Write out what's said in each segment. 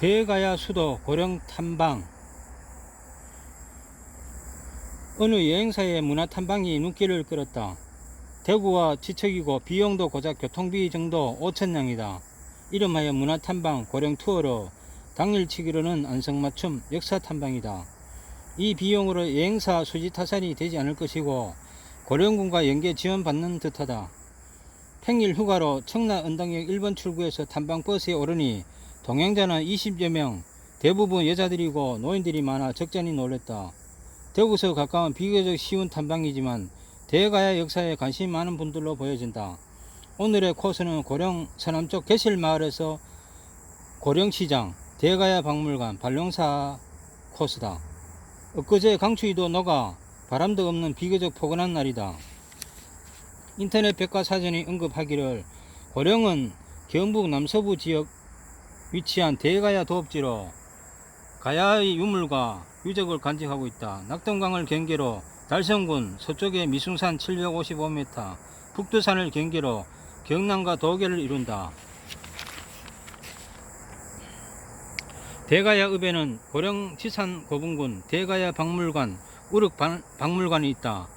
대가야 수도 고령 탐방. 어느 여행사의 문화 탐방이 눈길을 끌었다. 대구와 지척이고 비용도 고작 교통비 정도 5천냥이다. 이름하여 문화 탐방 고령 투어로 당일치기로는 안성맞춤 역사 탐방이다. 이 비용으로 여행사 수지 타산이 되지 않을 것이고 고령군과 연계 지원받는 듯하다. 평일 휴가로 청라 은당역 1번 출구에서 탐방버스에 오르니 동행자는 20여 명, 대부분 여자들이고 노인들이 많아 적잖이 놀랬다. 대구서 가까운 비교적 쉬운 탐방이지만 대가야 역사에 관심이 많은 분들로 보여진다. 오늘의 코스는 고령 서남쪽 개실마을에서 고령시장, 대가야 박물관, 반룡사 코스다. 엊그제 강추위도 녹아 바람도 없는 비교적 포근한 날이다. 인터넷 백과사전이 언급하기를 고령은 경북 남서부 지역 위치한 대가야 도읍지로 가야의 유물과 유적을 간직하고 있다. 낙동강을 경계로 달성군 서쪽에 미숭산 755m, 북두산을 경계로 경남과 도계를 이룬다. 대가야 읍에는 고령 지산 고분군 대가야 박물관, 우륵 박물관이 있다.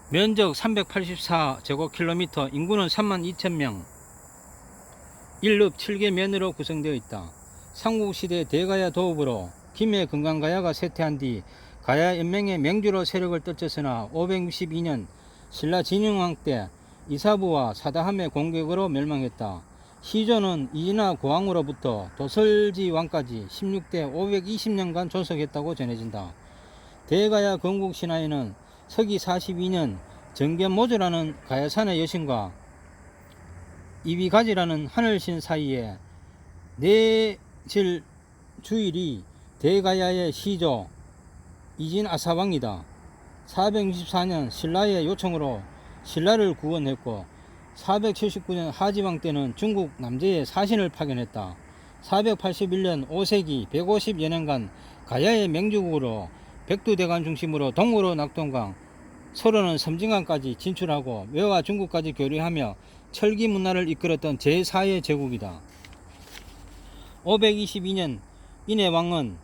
면적 384제곱킬로미터, 인구는 32,000명, 1읍 7개 면으로 구성되어 있다. 삼국시대 대가야 도읍으로 김해 금강가야가 쇠퇴한 뒤 가야 연맹의 맹주로 세력을 떨쳤으나 562년 신라 진흥왕 때 이사부와 사다함의 공격으로 멸망했다. 시조는 이진화 고왕으로부터 도설지 왕까지 16대 520년간 존속했다고 전해진다. 대가야 건국신화에는 서기 42년 정견모조라는 가야산의 여신과 이비가지라는 하늘신 사이에 내질 주일이 대가야의 시조 이진아사왕이다. 464년 신라의 요청으로 신라를 구원했고 479년 하지왕 때는 중국 남제에 사신을 파견했다. 481년 5세기 150여 년간 가야의 맹주국으로 백두대간 중심으로 동으로 낙동강, 서로는 섬진강까지 진출하고 외와 중국까지 교류하며 철기 문화를 이끌었던 제4의 제국이다. 522년 인해왕은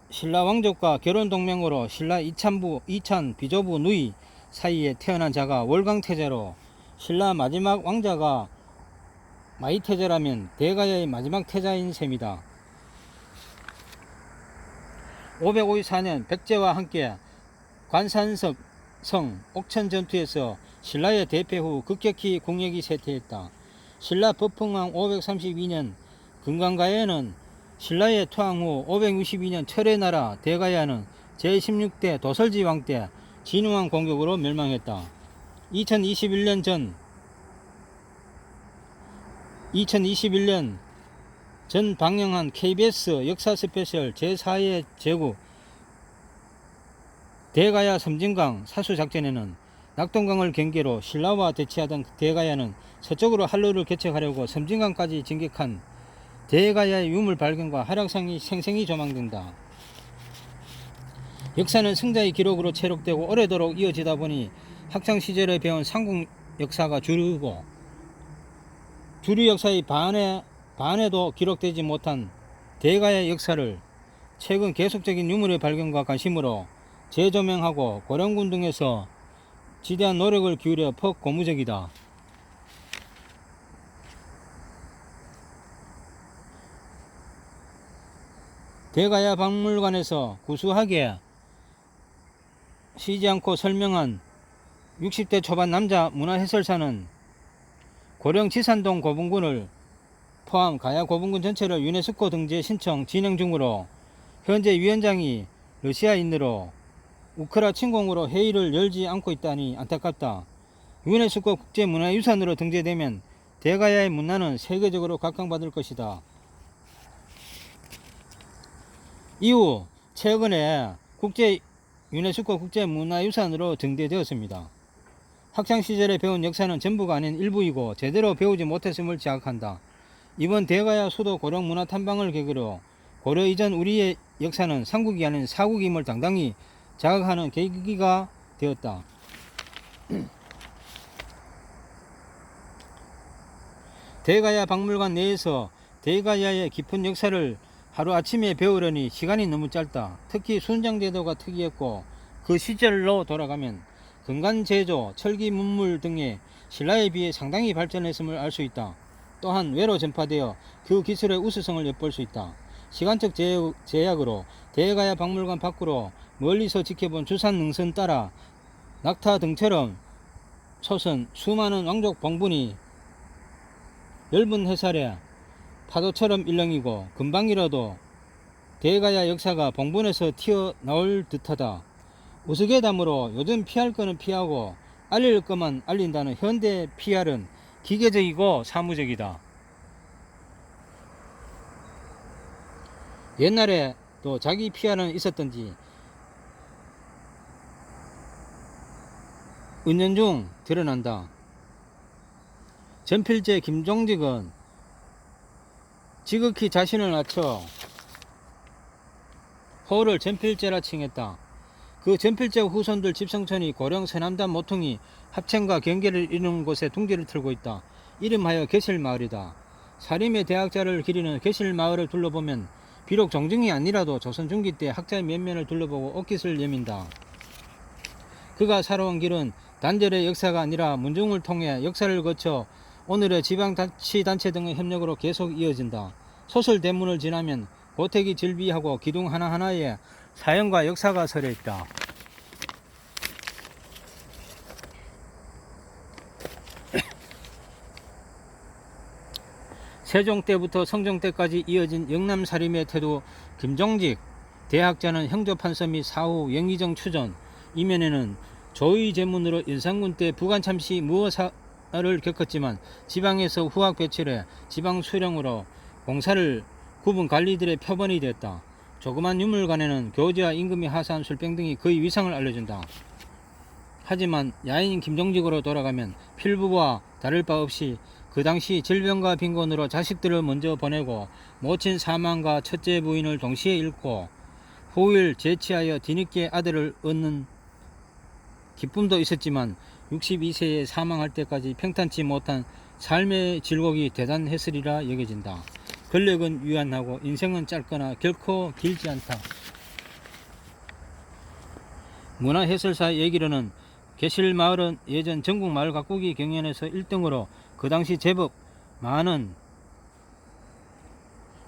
신라 왕족과 결혼 동맹으로 신라 이찬 비조부 누이 사이에 태어난 자가 월강태자로 신라 마지막 왕자가 마이태자라면 대가야의 마지막 태자인 셈이다. 554년 백제와 함께 관산석 성 옥천 전투에서 신라의 대패 후 급격히 국력이 쇠퇴했다. 신라 법흥왕 532년 금강가야는 신라의 투항 후 562년 철의 나라 대가야는 제16대 도설지 왕 때 진흥왕 공격으로 멸망했다. 2021년 전 방영한 KBS 역사 스페셜 제4의 제국 대가야 섬진강 사수작전에는 낙동강을 경계로 신라와 대치하던 대가야는 서쪽으로 한로를 개척하려고 섬진강까지 진격한 대가야의 유물 발견과 활약상이 생생히 조망된다. 역사는 승자의 기록으로 체록되고 오래도록 이어지다 보니 학창시절에 배운 삼국 역사가 주류고 주류 역사의 반에도 기록되지 못한 대가야 역사를 최근 계속적인 유물의 발견과 관심으로 재조명하고 고령군 등에서 지대한 노력을 기울여 퍽 고무적이다. 대가야 박물관에서 구수하게 쉬지 않고 설명한 60대 초반 남자 문화해설사는 고령 지산동 고분군을 포함 가야 고분군 전체를 유네스코 등재 신청 진행 중으로 현재 위원장이 러시아인으로 우크라 침공으로 회의를 열지 않고 있다니 안타깝다. 유네스코 국제문화유산으로 등재되면 대가야의 문화는 세계적으로 각광받을 것이다. 이후 최근에 유네스코 국제문화유산으로 등재되었습니다. 학창시절에 배운 역사는 전부가 아닌 일부이고 제대로 배우지 못했음을 자각한다. 이번 대가야 수도 고령 문화 탐방을 계기로 고려 이전 우리의 역사는 삼국이 아닌 사국임을 당당히 자각하는 계기가 되었다. 대가야 박물관 내에서 대가야의 깊은 역사를 하루아침에 배우려니 시간이 너무 짧다. 특히 순장제도가 특이했고 그 시절로 돌아가면 금관제조, 철기 문물 등의 신라에 비해 상당히 발전했음을 알 수 있다. 또한 외로 전파되어 그 기술의 우수성을 엿볼 수 있다. 시간적 제약으로 대가야 박물관 밖으로 멀리서 지켜본 주산 능선 따라 낙타 등처럼 솟은 수많은 왕족 봉분이 엷은 해살에 파도처럼 일렁이고 금방이라도 대가야 역사가 봉분에서 튀어나올 듯하다. 우스갯담으로 요즘 피할 거는 피하고 알릴 것만 알린다는 현대 PR은 기계적이고 사무적이다. 옛날에 또 자기 PR은 있었던지 은연중 드러난다. 전필제 김종직은 지극히 자신을 낮춰 호를 전필제라 칭했다. 그 전필제 후손들 집성촌이 고령 서남단 모퉁이 합천과 경계를 이루는 곳에 둥지를 틀고 있다. 이름하여 개실마을이다. 사림의 대학자를 기리는 개실마을을 둘러보면 비록 정증이 아니라도 조선 중기 때 학자의 면면을 둘러보고 옷깃을 여민다. 그가 살아온 길은 단절의 역사가 아니라 문중을 통해 역사를 거쳐 오늘의 지방자치단체 등의 협력으로 계속 이어진다. 소설 대문을 지나면 고택이 즐비하고 기둥 하나하나에 사연과 역사가 서려 있다. 세종 때부터 성종 때까지 이어진 영남사림의 태도 김종직 대학자는 형조판서 및 사후 영의정 추전 이면에는 조의 제문으로 인상군 때 부관 참시 무어사를 겪었지만 지방에서 후학 배출해 지방 수령으로 공사를 구분 관리들의 표본이 됐다. 조그만 유물관에는 교지와 임금이 하사한 술병 등이 그의 위상을 알려준다. 하지만 야인 김종직으로 돌아가면 필부와 다를 바 없이 그 당시 질병과 빈곤으로 자식들을 먼저 보내고 모친 사망과 첫째 부인을 동시에 잃고 후일 재취하여 뒤늦게 아들을 얻는 기쁨도 있었지만 62세에 사망할 때까지 평탄치 못한 삶의 질곡이 대단했으리라 여겨진다. 권력은 유한하고 인생은 짧거나 결코 길지 않다. 문화해설사 얘기로는 개실마을은 예전 전국 마을 가꾸기 경연에서 1등으로 그 당시 제법 많은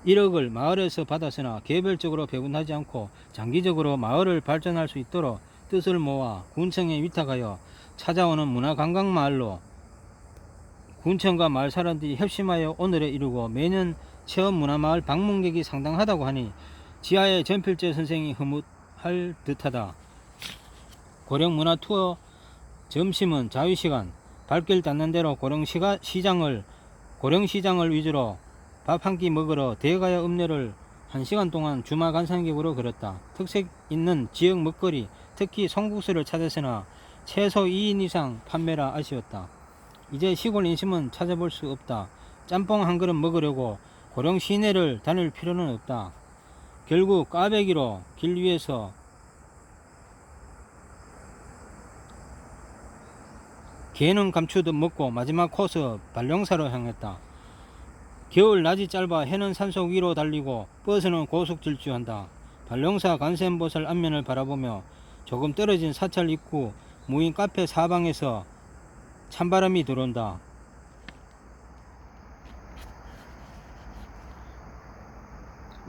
1억을 마을에서 받았으나 개별적으로 배분하지 않고 장기적으로 마을을 발전할 수 있도록 뜻을 모아 군청에 위탁하여 찾아오는 문화관광마을로 군청과 마을 사람들이 협심하여 오늘에 이르고 매년 체험 문화마을 방문객이 상당하다고 하니 지하의 전필제 선생이 흐뭇할 듯하다. 고령 문화투어 점심은 자유시간 발길 닿는 대로 고령시장을 위주로 밥 한 끼 먹으러 대가야 읍내를 1시간 동안 주말 관상객으로 걸었다. 특색 있는 지역 먹거리 특히 송국수를 찾았으나 최소 2인 이상 판매라 아쉬웠다. 이제 시골 인심은 찾아볼 수 없다. 짬뽕 한 그릇 먹으려고 고령 시내를 다닐 필요는 없다. 결국 꽈배기로 길 위에서 개는 감추듯 먹고 마지막 코스 발령사로 향했다. 겨울 낮이 짧아 해는 산속 위로 달리고 버스는 고속 질주한다. 발령사 관세음보살 앞면을 바라보며 조금 떨어진 사찰 입구 무인 카페 사방에서 찬바람이 들어온다.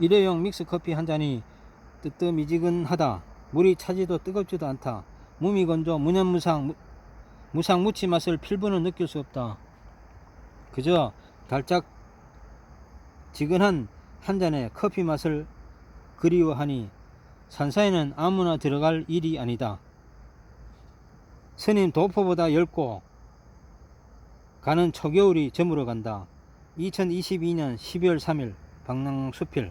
일회용 믹스커피 한 잔이 뜨뜻미지근하다. 물이 차지도 뜨겁지도 않다. 몸이 건조 무념무상 무치 맛을 필부는 느낄 수 없다. 그저 달짝지근한 한 잔의 커피 맛을 그리워하니 산사에는 아무나 들어갈 일이 아니다. 스님 도포보다 넓고 가는 초겨울이 저물어 간다. 2022년 12월 3일 방랑수필